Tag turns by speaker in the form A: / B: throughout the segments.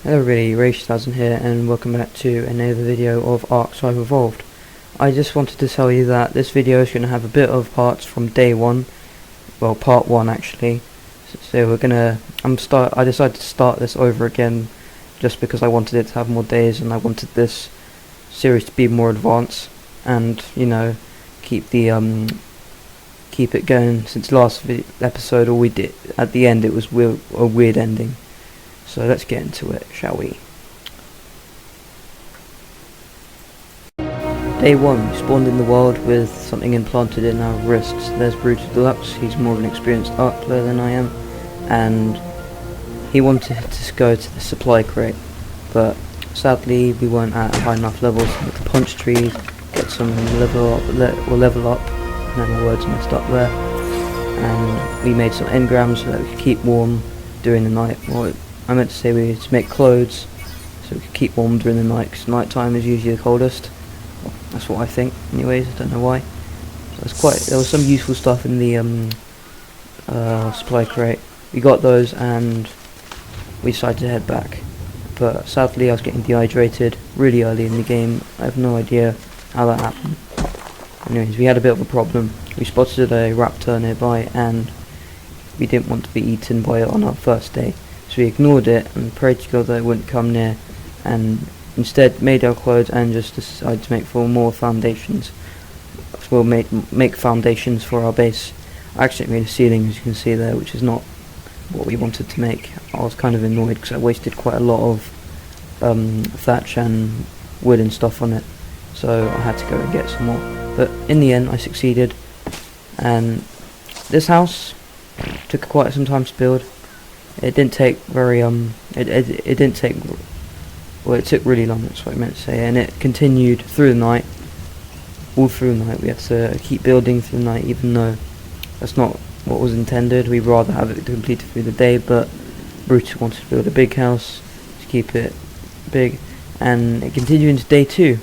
A: Hello everybody, Ray2000 here and welcome back to another video of Ark Survival Evolved. I just wanted to tell you that this video is going to have a bit of parts from day one, well part one actually. So we're gonna, I decided to start this over again just because I wanted it to have more days and I wanted this series to be more advanced and, you know, keep it going. Since last episode all we did at the end, it was a weird ending. So let's get into it, shall we? Day 1, we spawned in the world with something implanted in our wrists. There's Brutal Deluxe, he's more of an experienced Ark player than I am, and he wanted to go to the supply crate, but sadly we weren't at high enough levels to the punch trees, get some level up, no, my words messed up there, and we made some engrams so that we could keep warm during the night. Well, I meant to say we had to make clothes so we could keep warm during the night, because night time is usually the coldest. Well, that's what I think anyways, I don't know why. So there was some useful stuff in the supply crate. We got those and we decided to head back, but sadly I was getting dehydrated really early in the game. I have no idea how that happened. Anyways, we had a bit of a problem. We spotted a raptor nearby and we didn't want to be eaten by it on our first day. So we ignored it and prayed to God that it wouldn't come near, and instead made our clothes and just decided to make more foundations. We'll make foundations for our base. I actually made a ceiling, as you can see there, which is not what we wanted to make. I was kind of annoyed because I wasted quite a lot of thatch and wood and stuff on it, so I had to go and get some more. But in the end I succeeded, and this house took quite some time to build. It didn't take very it took really long, that's what I meant to say, and it continued through the night. All through the night we had to keep building through the night, even though that's not what was intended. We'd rather have it completed through the day, but Brutus wanted to build a big house to keep it big, and it continued into day 2.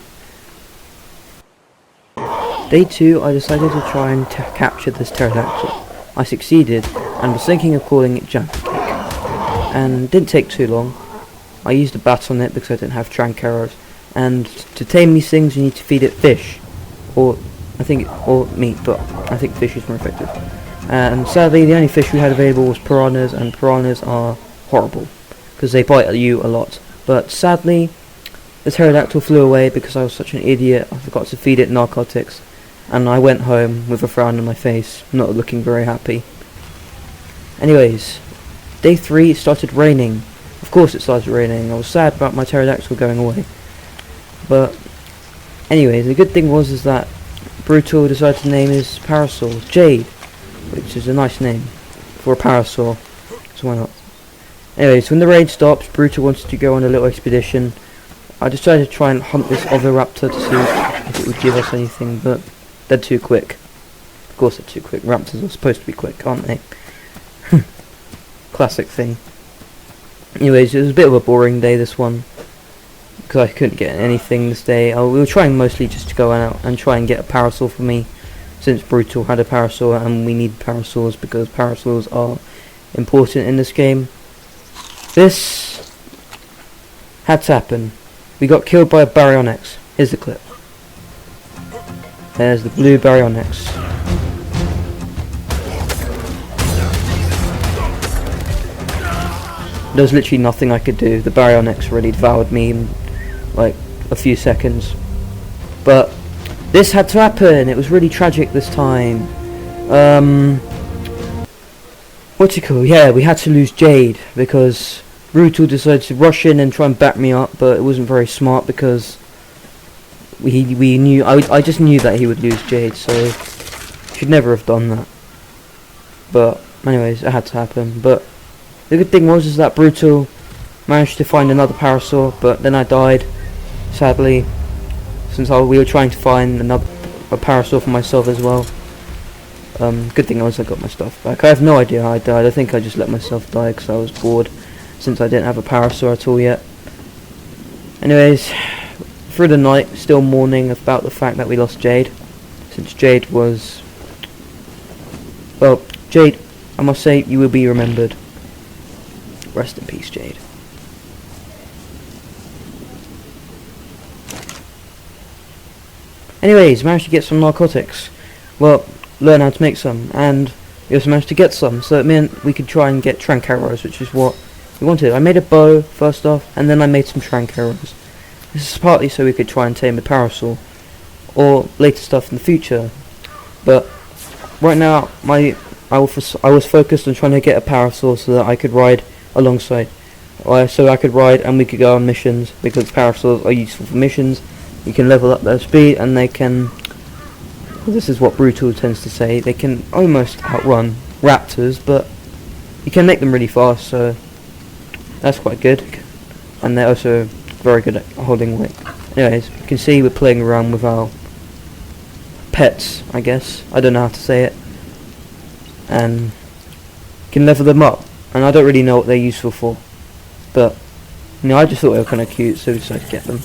A: Day 2 I decided to try and capture this pterodactyl. I succeeded and was thinking of calling it Jaffa Cake, and it didn't take too long. I used a bat on it because I didn't have trank arrows, and to tame these things you need to feed it fish, or meat, but I think fish is more effective. And sadly the only fish we had available was piranhas, and piranhas are horrible because they bite at you a lot. But sadly the pterodactyl flew away because I was such an idiot. I forgot to feed it narcotics, and I went home with a frown on my face, not looking very happy. Anyways, day 3 it started raining. Of course it started raining. I was sad about my pterodactyl going away. But anyways, the good thing was that Brutal decided to name his parasol Jade, which is a nice name for a parasol, so why not? Anyways, when the rain stopped, Brutal wanted to go on a little expedition. I decided to try and hunt this other raptor to see if it would give us anything, but they're too quick. Of course they're too quick. Raptors are supposed to be quick, aren't they? Classic thing. Anyways, it was a bit of a boring day, this one, because I couldn't get anything this day. We were trying mostly just to go out and try and get a parasol for me, since Brutal had a parasol and we need parasols because parasols are important in this game. This had to happen. We got killed by a Baryonyx. Here's the clip. There's the blue Baryonyx. There was literally nothing I could do. The Baryonyx really devoured me in like a few seconds. But this had to happen. It was really tragic this time. Yeah, we had to lose Jade because Brutal decided to rush in and try and back me up, but it wasn't very smart because we knew I just knew that he would lose Jade, so should never have done that. But anyways, it had to happen. But the good thing was that Brutal managed to find another parasol, but then I died, sadly, since we were trying to find a parasol for myself as well. Good thing was I got my stuff back. I have no idea how I died. I think I just let myself die because I was bored, since I didn't have a parasol at all yet. Anyways, through the night, still mourning about the fact that we lost Jade, since Jade was... Well, Jade, I must say, you will be remembered. Rest in peace, Jade. Anyways, managed to get some narcotics. Well, learn how to make some, and we also managed to get some, so it meant we could try and get trank arrows, which is what we wanted. I made a bow first off, and then I made some trank arrows. This is partly so we could try and tame the parasaur, or later stuff in the future. But right now, I was focused on trying to get a parasaur so that I could ride alongside. So I could ride and we could go on missions, because parasaurs are useful for missions. You can level up their speed, and they can, well, this is what Brutal tends to say, they can almost outrun raptors, but you can make them really fast, so that's quite good. And they're also very good at holding weight. Anyways, you can see we're playing around with our pets, I guess. I don't know how to say it. And you can level them up, and I don't really know what they're useful for, but I just thought they were kind of cute, so we decided to get them.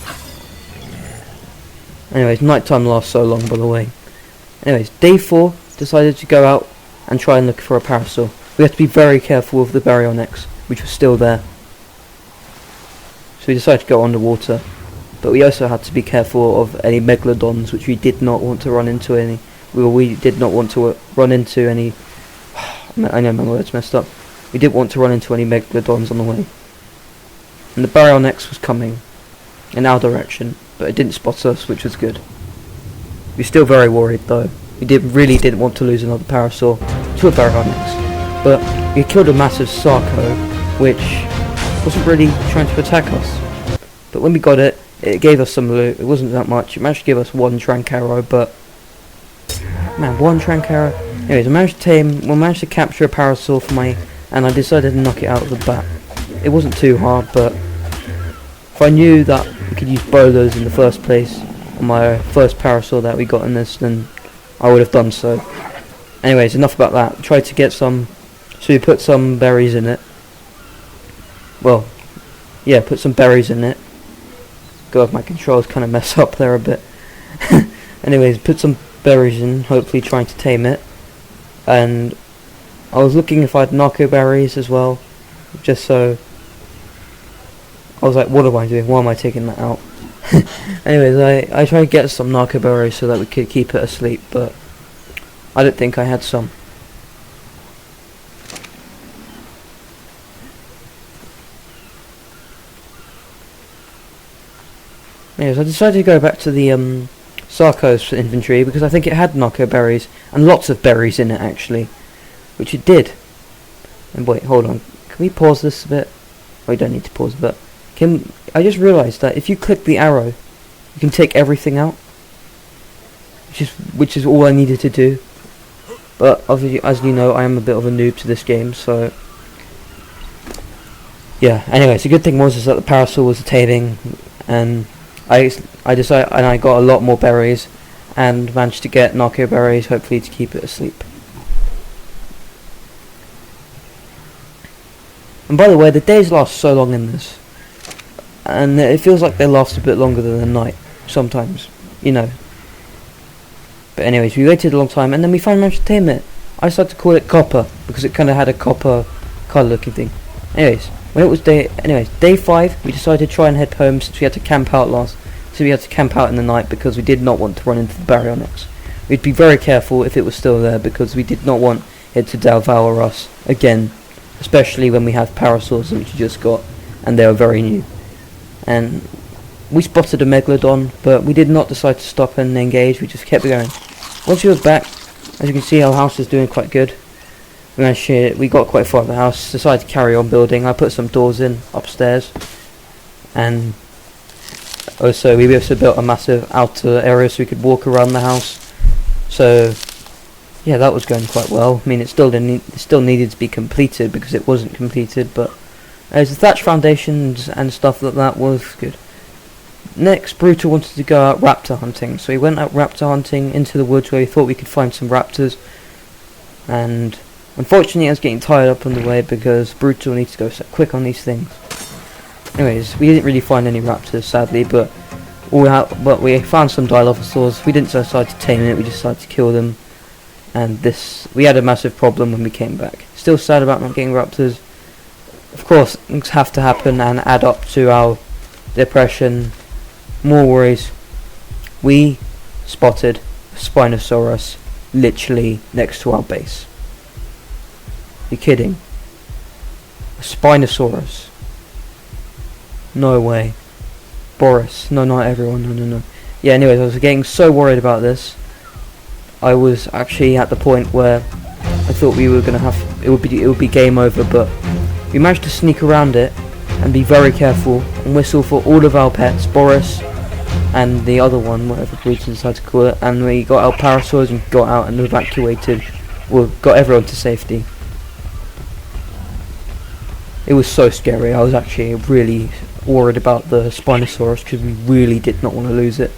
A: Anyways, nighttime lasts so long, by the way. Anyways, day 4, decided to go out and try and look for a parasaur. We have to be very careful of the Baryonyx, which was still there. So we decided to go underwater, but we also had to be careful of any megalodons, which we did not want to run into any. We did not want to run into any. I know my words messed up. We didn't want to run into any megalodons on the way. And the Baryonyx was coming in our direction, but it didn't spot us, which was good. We're still very worried though. We really didn't want to lose another parasaur to a Baryonyx, but we killed a massive Sarco, which wasn't really trying to attack us. But when we got it, it gave us some loot. It wasn't that much. It managed to give us one trank arrow, but man, one trank arrow. Anyways, I managed to capture a parasaur for and I decided to knock it out of the bat. It wasn't too hard, but if I knew that we could use bolas in the first place on my first parasaur that we got in this, then I would have done so. Anyways, enough about that. Tried to get some, so we put some berries in it. Well, yeah, put some berries in it. God, my controls kind of mess up there a bit. Anyways, put some berries in, hopefully trying to tame it. And I was looking if I had narco berries as well, just so. I was like, what am I doing? Why am I taking that out? Anyways, I tried to get some narco berries so that we could keep it asleep, but I don't think I had some. Anyways, I decided to go back to the Sarco's inventory because I think it had narco berries, and lots of berries in it actually, which it did. And wait, hold on, can we pause this a bit? Oh, we don't need to pause, but I just realised that if you click the arrow, you can take everything out, which is all I needed to do. But obviously, as you know, I am a bit of a noob to this game, so yeah. Anyways, the good thing was that the parasaur was taming, and I decided, and I got a lot more berries, and managed to get narco berries, hopefully to keep it asleep. And by the way, the days last so long in this, and it feels like they last a bit longer than the night sometimes, But anyways, we waited a long time, and then we finally managed to tame it. I decided to call it Copper because it kind of had a copper colour looking thing. Anyways, day 5, we decided to try and head home since we had to camp out in the night because we did not want to run into the Baryonyx. We'd be very careful if it was still there because we did not want it to devour us again, especially when we have parasaurs which we just got, and they are very new. And we spotted a megalodon, but we did not decide to stop and engage. We just kept going. Once we were back, as you can see, our house is doing quite good. We got quite far in the house, decided to carry on building. I put some doors in upstairs, and also we also built a massive outer area so we could walk around the house. So yeah, that was going quite well. I mean, it still needed to be completed because it wasn't completed, but as the thatch foundations and stuff like that was good. Next, Brutal wanted to go out raptor hunting, so he went out raptor hunting into the woods where he thought we could find some raptors. And unfortunately, I was getting tired up on the way because Brutal needs to go so quick on these things. Anyways, we didn't really find any raptors, sadly, but we found some Dilophosaurs. We didn't decide to tame it; we just decided to kill them. And we had a massive problem when we came back. Still sad about not getting raptors. Of course, things have to happen and add up to our depression. More worries. We spotted a Spinosaurus literally next to our base. You're kidding? A Spinosaurus? No way. Boris, no, not everyone, no. Yeah, anyways, I was getting so worried about this. I was actually at the point where I thought we were gonna have it would be game over, but we managed to sneak around it and be very careful and whistle for all of our pets, Boris and the other one, whatever Brutus decided to call it, and we got our parasaurs and got out and evacuated, well, got everyone to safety. It was so scary. I was actually really worried about the Spinosaurus because we really did not want to lose it.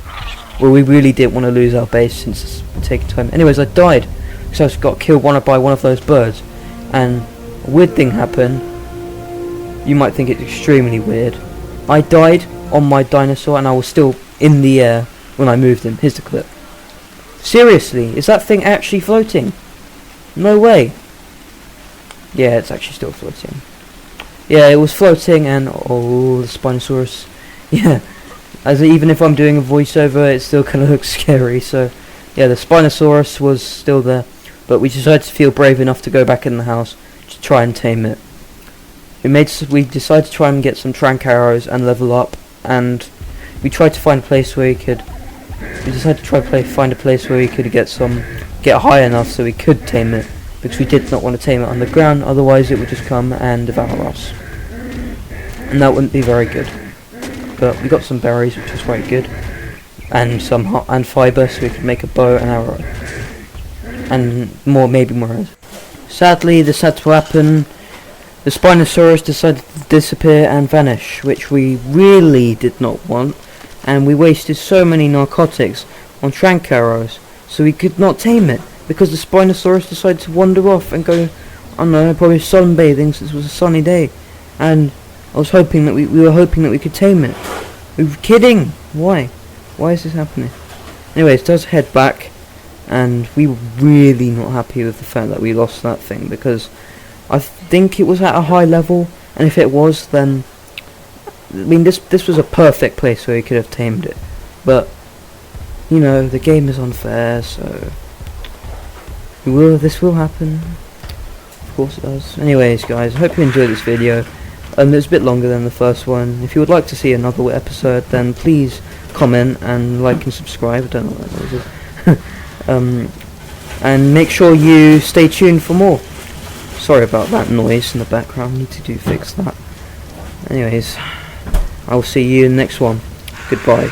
A: Well, we really didn't want to lose our base since it's taking time. Anyways, I died because I got killed by one of those birds, and a weird thing happened. You might think it's extremely weird. I died on my dinosaur and I was still in the air when I moved him. Here's the clip. Seriously, is that thing actually floating? No way. Yeah, it's actually still floating. Yeah, it was floating, and oh, the Spinosaurus. Yeah, even if I'm doing a voiceover, it still kind of looks scary. So, yeah, the Spinosaurus was still there, but we decided to feel brave enough to go back in the house to try and tame it. We decided to try and get some trank arrows and level up, and we tried to find a place where we could. We decided to find a place where we could get high enough so we could tame it, because we did not want to tame it on the ground, otherwise it would just come and devour us. And that wouldn't be very good. But we got some berries, which was quite good, and some and fibre, so we could make a bow and arrow, and maybe more arrows. Sadly, this had to happen. The Spinosaurus decided to disappear and vanish, which we really did not want, and we wasted so many narcotics on trank arrows, so we could not tame it, because the Spinosaurus decided to wander off and go, I don't know, probably sunbathing since it was a sunny day, and I was hoping that we were hoping that we could tame it. We were kidding! Why? Why is this happening? Anyways, let's head back, and we were really not happy with the fact that we lost that thing, because I think it was at a high level, and if it was, then I mean, this was a perfect place where we could have tamed it, but you know, the game is unfair, so this will happen. Of course it does. Anyways, guys, I hope you enjoyed this video. It's a bit longer than the first one. If you would like to see another episode, then please comment and like and subscribe. I don't know what that noise is. And make sure you stay tuned for more. Sorry about that noise in the background. Need to fix that. Anyways, I will see you in the next one. Goodbye.